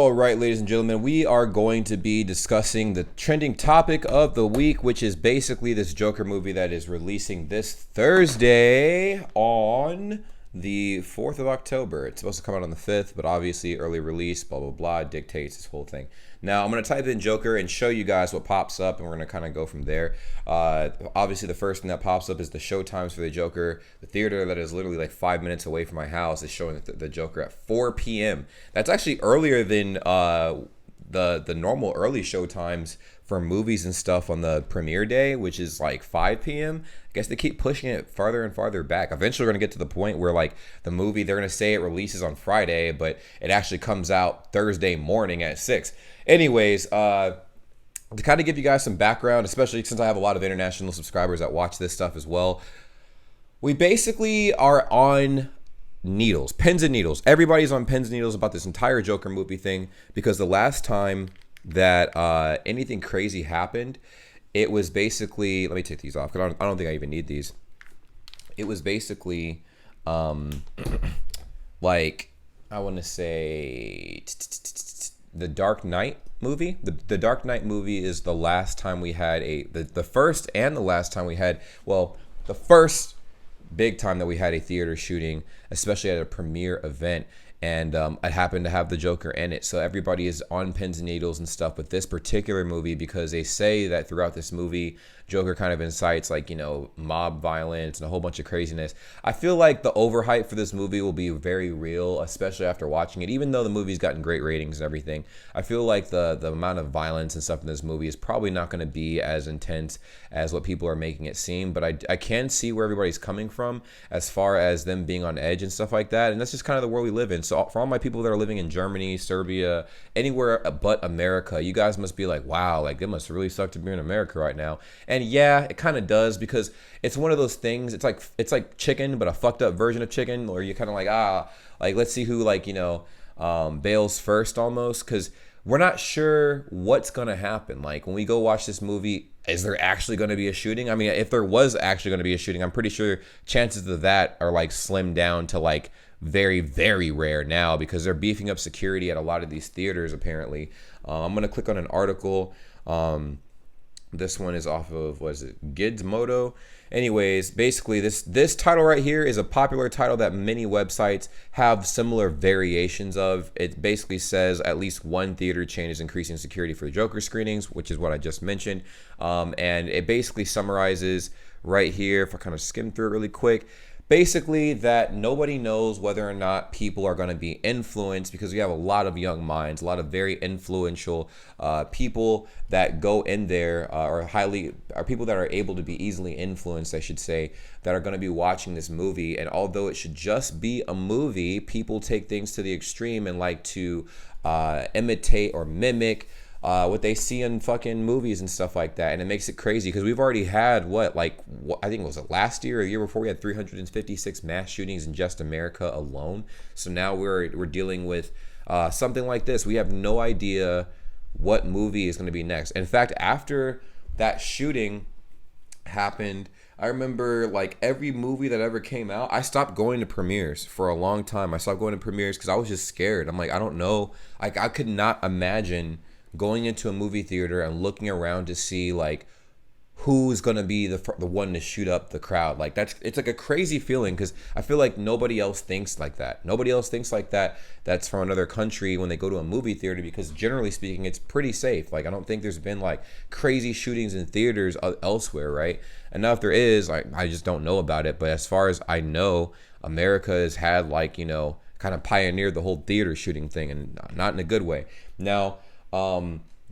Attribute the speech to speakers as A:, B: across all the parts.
A: All right, ladies and gentlemen, we are going to be discussing the trending topic of the week, which is basically this Joker movie that is releasing this Thursday on the 4th of October. It's supposed to come out on the 5th, but obviously early release, blah, blah, blah, dictates this whole thing. Now, I'm going to type in Joker and show you guys what pops up, and we're going to kind of go from there. Obviously, the first thing that pops up is the show times for the Joker. The theater that is literally like 5 minutes away from my house is showing the Joker at 4 p.m. That's actually earlier than the normal early show times for movies and stuff on the premiere day, which is like 5 p.m. I guess they keep pushing it farther and farther back. Eventually, we're going to get to the point where like the movie, they're going to say it releases on Friday, but it actually comes out Thursday morning at 6. Anyways, to kind of give you guys some background, especially since I have a lot of international subscribers that watch this stuff as well, we basically are on needles, pins and needles. Everybody's on pins and needles about this entire Joker movie thing, because the last time that anything crazy happened, it was basically, let me take these off because I don't think I even need these. It was basically like, I want to say the Dark Knight movie. The Dark Knight movie is the last time we had the first and the last time we had, well, the first big time that we had a theater shooting, especially at a premiere event. And I happened to have the Joker in it. So everybody is on pins and needles and stuff with this particular movie, because they say that throughout this movie, Joker kind of incites like, you know, mob violence and a whole bunch of craziness. I feel like the overhype for this movie will be very real, especially after watching it. Even though the movie's gotten great ratings and everything, I feel like the amount of violence and stuff in this movie is probably not going to be as intense as what people are making it seem. But I can see where everybody's coming from as far as them being on edge and stuff like that. And that's just kind of the world we live in. So for all my people that are living in Germany, Serbia, anywhere but America, you guys must be like, wow, like it must really suck to be in America right now. And yeah, it kind of does, because it's one of those things. It's like chicken, but a fucked up version of chicken, where you kind of like let's see who like, you know, bails first almost, because we're not sure what's gonna happen. Like when we go watch this movie, is there actually going to be a shooting? I mean, if there was actually going to be a shooting, I'm pretty sure chances of that are like slimmed down to like very, very rare now, because they're beefing up security at a lot of these theaters apparently. I'm going to click on an article. This one is off of, what is it, Gizmodo? Anyways, basically this title right here is a popular title that many websites have similar variations of. It basically says at least one theater chain is increasing security for Joker screenings, which is what I just mentioned. And it basically summarizes right here, if I kind of skim through it really quick, basically that nobody knows whether or not people are going to be influenced, because we have a lot of young minds, a lot of very influential people that go in there, are people that are able to be easily influenced, I should say, that are going to be watching this movie. And although it should just be a movie, people take things to the extreme and like to imitate or mimic what they see in fucking movies and stuff like that. And it makes it crazy, because we've already had I think it was last year or a year before, we had 356 mass shootings in just America alone. So now we're dealing with something like this. We have no idea what movie is going to be next. In fact, after that shooting happened, I remember like every movie that ever came out, I stopped going to premieres for a long time. I stopped going to premieres because I was just scared. I'm like, I don't know. Like I could not imagine going into a movie theater and looking around to see like who's going to be the one to shoot up the crowd. Like it's like a crazy feeling, because I feel like nobody else thinks like that. Nobody else thinks like that that's from another country when they go to a movie theater, because generally speaking, it's pretty safe. Like I don't think there's been like crazy shootings in theaters elsewhere, right? And now if there is, like I just don't know about it. But as far as I know, America has had like, you know, kind of pioneered the whole theater shooting thing, and not in a good way. Now,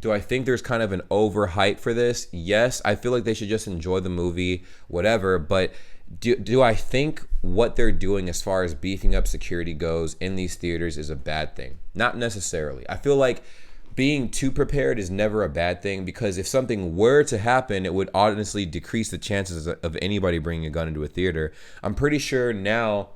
A: do I think there's kind of an overhype for this? Yes, I feel like they should just enjoy the movie, whatever. But do I think what they're doing as far as beefing up security goes in these theaters is a bad thing? Not necessarily. I feel like being too prepared is never a bad thing, because if something were to happen, it would honestly decrease the chances of anybody bringing a gun into a theater. I'm pretty sure now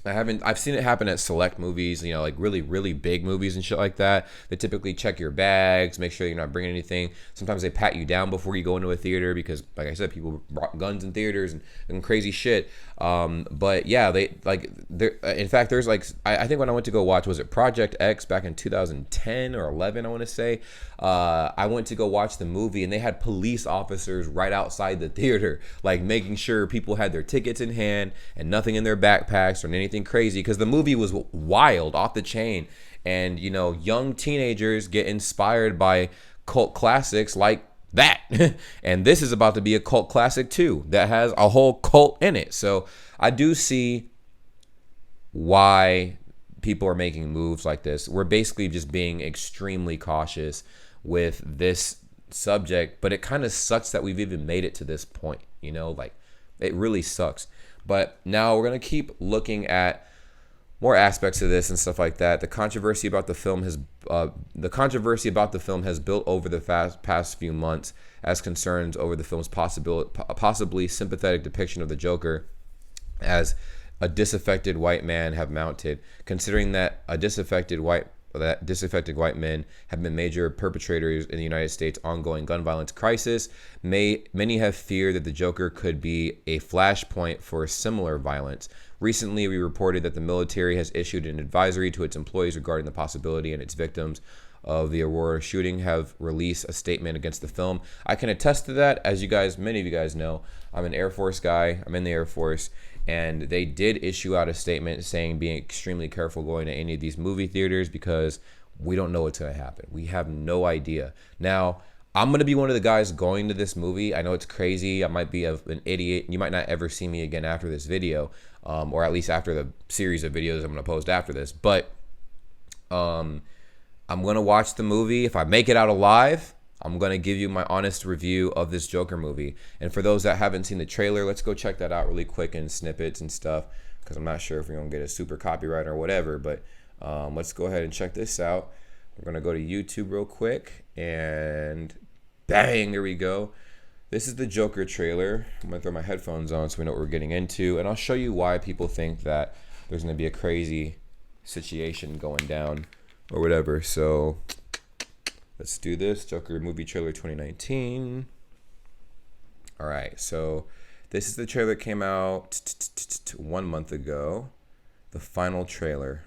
A: I've seen it happen at select movies, you know, like really, really big movies and shit like that. They typically check your bags, make sure you're not bringing anything. Sometimes they pat you down before you go into a theater because, like I said, people brought guns in theaters and crazy shit. But yeah, in fact, there's like, I think when I went to go watch, was it Project X back in 2010 or 11, I want to say. I went to go watch the movie and they had police officers right outside the theater, like making sure people had their tickets in hand and nothing in their backpacks or anything crazy, because the movie was wild, off the chain, and you know, young teenagers get inspired by cult classics like that. And this is about to be a cult classic too that has a whole cult in it. So I do see why people are making moves like this. We're basically just being extremely cautious with this subject, but it kind of sucks that we've even made it to this point, you know, like it really sucks. But now we're going to keep looking at more aspects of this and stuff like that. The controversy about the film has built over the past few months as concerns over the film's possibly sympathetic depiction of the Joker as a disaffected white man have mounted, considering that disaffected white men have been major perpetrators in the United States' ongoing gun violence crisis. Many have feared that the Joker could be a flashpoint for similar violence. Recently, we reported that the military has issued an advisory to its employees regarding the possibility, and its victims of the Aurora shooting have released a statement against the film. I can attest to that. As you guys, many of you guys know, I'm an Air Force guy. I'm in the Air Force. And they did issue out a statement saying being extremely careful going to any of these movie theaters because we don't know what's going to happen. We have no idea. Now, I'm going to be one of the guys going to this movie. I know it's crazy. I might be an idiot. You might not ever see me again after this video, or at least after the series of videos I'm going to post after this. But I'm going to watch the movie. If I make it out alive, I'm going to give you my honest review of this Joker movie. And for those that haven't seen the trailer, let's go check that out really quick in snippets and stuff, because I'm not sure if we're going to get a super copyright or whatever. But let's go ahead and check this out. We're going to go to YouTube real quick, and bang, there we go. This is the Joker trailer. I'm going to throw my headphones on so we know what we're getting into, and I'll show you why people think that there's going to be a crazy situation going down or whatever. So let's do this. Joker movie trailer 2019. All right, so this is the trailer that came out 1 month ago. The final trailer.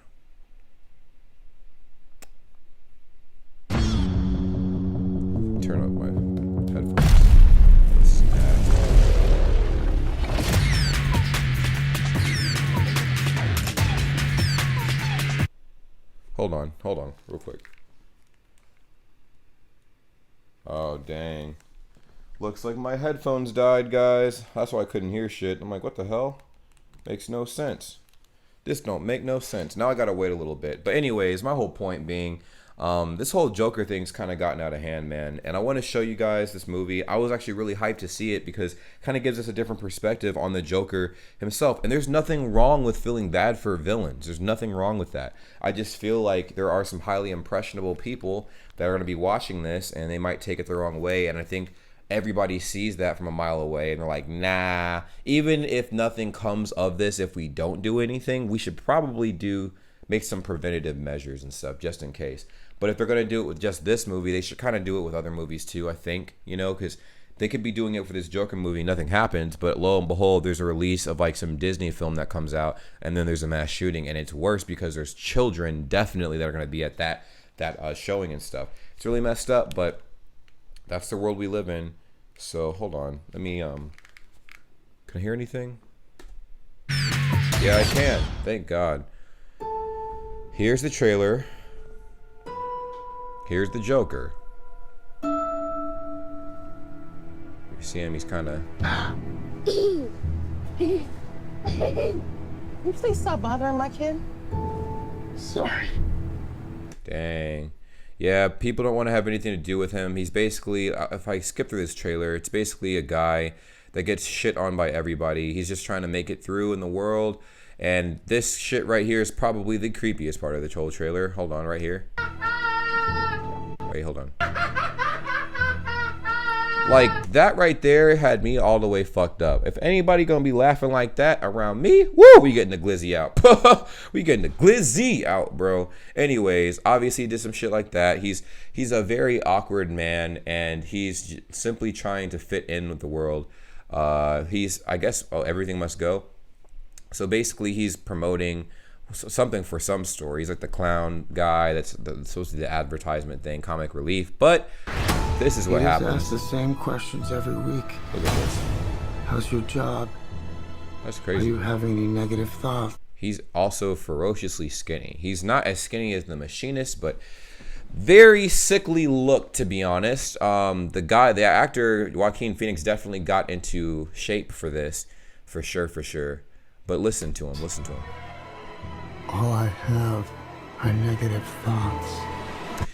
A: Turn up my headphones. Hold on, real quick. Oh, dang. Looks like my headphones died, guys. That's why I couldn't hear shit. I'm like, what the hell? Makes no sense. This don't make no sense. Now I gotta wait a little bit. But anyways, my whole point being, this whole Joker thing's kind of gotten out of hand, man. And I want to show you guys this movie. I was actually really hyped to see it because it kind of gives us a different perspective on the Joker himself. And there's nothing wrong with feeling bad for villains. There's nothing wrong with that. I just feel like there are some highly impressionable people that are going to be watching this, and they might take it the wrong way. And I think everybody sees that from a mile away, and they're like, nah, even if nothing comes of this, if we don't do anything, we should probably make some preventative measures and stuff just in case. But if they're going to do it with just this movie, they should kind of do it with other movies too, I think, you know, because they could be doing it for this Joker movie, nothing happens, but lo and behold, there's a release of like some Disney film that comes out, and then there's a mass shooting, and it's worse because there's children definitely that are going to be at that showing and stuff. It's really messed up, but that's the world we live in. So hold on, let me can I hear anything? Yeah, I can. Thank God. Here's the trailer. Here's the Joker. You see him? He's kind of.
B: Can you please stop bothering my kid? Sorry.
A: Dang. Yeah, people don't want to have anything to do with him. He's basically, if I skip through this trailer, it's basically a guy that gets shit on by everybody. He's just trying to make it through in the world. And this shit right here is probably the creepiest part of the whole trailer. Hold on, right here. Wait, hold on. Like, that right there had me all the way fucked up. If anybody gonna be laughing like that around me, woo, we getting the glizzy out. We getting the glizzy out, bro. Anyways, obviously he did some shit like that. He's a very awkward man, and he's simply trying to fit in with the world. I guess, everything must go. So basically he's promoting something for some store. He's like the clown guy that's supposed to be the advertisement thing, comic relief. But this is what happens.
C: Ask the same questions every week.
A: Look at this.
C: How's your job?
A: That's
C: Are
A: crazy.
C: you having any negative thoughts?
A: He's also ferociously skinny. He's not as skinny as the machinist, but very sickly look, to be honest. The actor Joaquin Phoenix definitely got into shape for this, for sure. But listen to him.
C: All I have are negative thoughts.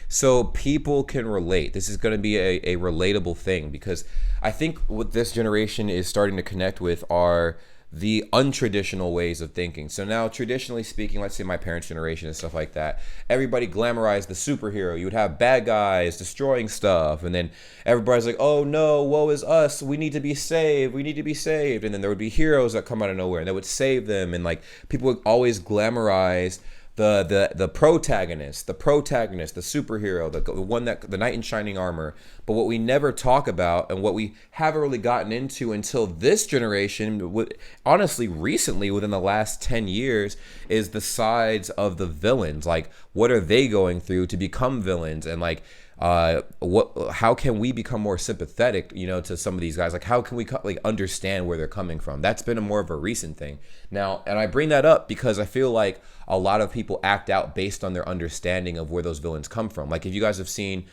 A: So people can relate. This is going to be a relatable thing, because I think what this generation is starting to connect with are the untraditional ways of thinking. So now, traditionally speaking, let's say my parents' generation and stuff like that, everybody glamorized the superhero. You would have bad guys destroying stuff, and then everybody's like, oh no, woe is us, we need to be saved, and then there would be heroes that come out of nowhere and that would save them, and like people would always glamorize the protagonist, the superhero, the one that the knight in shining armor. But what we never talk about, and what we haven't really gotten into until this generation, honestly recently within the last 10 years, is the sides of the villains. Like, what are they going through to become villains? And like, how can we become more sympathetic, to some of these guys? Like, how can we understand where they're coming from? That's been more of a recent thing now. And I bring that up because I feel like a lot of people act out based on their understanding of where those villains come from. Like, if you guys have seen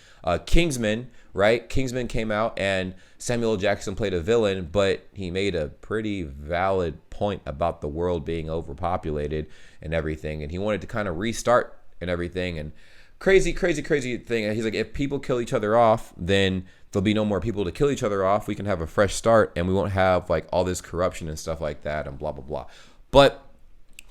A: Kingsman, right? Kingsman came out and Samuel L. Jackson played a villain, but he made a pretty valid point about the world being overpopulated and everything. And he wanted to kind of restart and everything. And crazy thing. And he's like, if people kill each other off, then there'll be no more people to kill each other off. We can have a fresh start, and we won't have like all this corruption and stuff like that and blah, blah, blah. But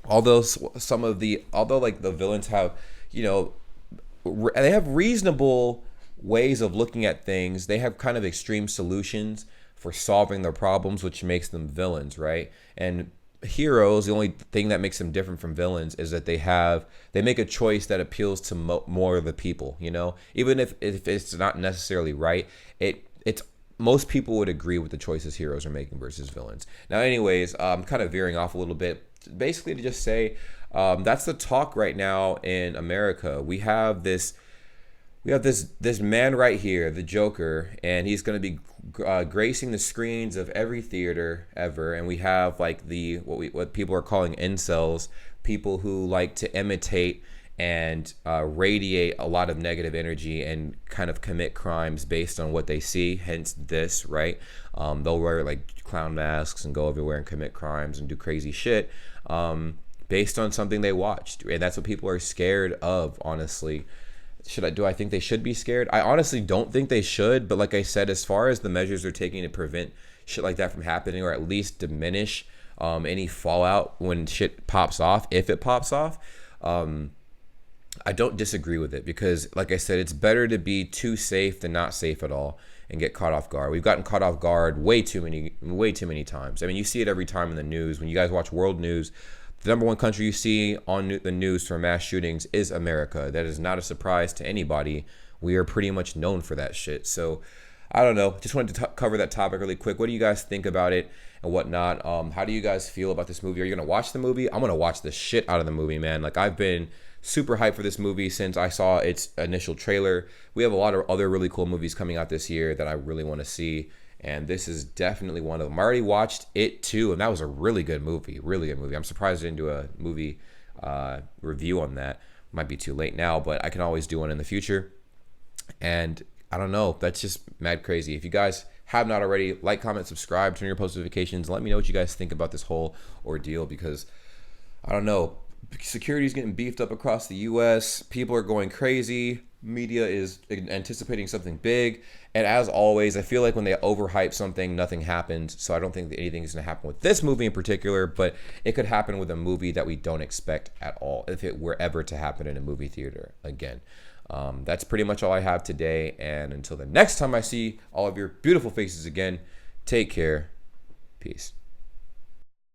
A: although the villains have, they have reasonable ways of looking at things, they have kind of extreme solutions for solving their problems, which makes them villains, right? And heroes, the only thing that makes them different from villains is that they make a choice that appeals to more of the people, even if it's not necessarily right. It's most people would agree with the choices heroes are making versus villains. Now, anyways, I'm kind of veering off a little bit, basically to just say that's the talk right now in America. We have this man right here, the Joker, and he's going to be gracing the screens of every theater ever. And we have like what people are calling incels, people who like to imitate and radiate a lot of negative energy and kind of commit crimes based on what they see. Hence this, right? They'll wear like clown masks and go everywhere and commit crimes and do crazy shit based on something they watched. And that's what people are scared of, honestly. Do I think they should be scared? I honestly don't think they should, but like I said, as far as the measures they're taking to prevent shit like that from happening, or at least diminish any fallout when shit pops off, if it pops off, I don't disagree with it, because like I said, it's better to be too safe than not safe at all and get caught off guard. We've gotten caught off guard way too many times. I mean, you see it every time in the news. When you guys watch world news, the number one country you see on the news for mass shootings is America. That is not a surprise to anybody. We are pretty much known for that shit. So I don't know. Just wanted to cover that topic really quick. What do you guys think about it and whatnot? How do you guys feel about this movie? Are you going to watch the movie? I'm going to watch the shit out of the movie, man. Like, I've been super hyped for this movie since I saw its initial trailer. We have a lot of other really cool movies coming out this year that I really want to see, and this is definitely one of them. I already watched It too, and that was a really good movie. I'm surprised I didn't do a movie review on that. Might be too late now, but I can always do one in the future. And I don't know, that's just mad crazy. If you guys have not already, like, comment, subscribe, turn your post notifications, let me know what you guys think about this whole ordeal, because I don't know, security is getting beefed up across the U.S. People are going crazy. Media is anticipating something big. And as always, I feel like when they overhype something, nothing happens. So I don't think that anything is going to happen with this movie in particular, but it could happen with a movie that we don't expect at all if it were ever to happen in a movie theater again. That's pretty much all I have today. And until the next time I see all of your beautiful faces again, take care. Peace.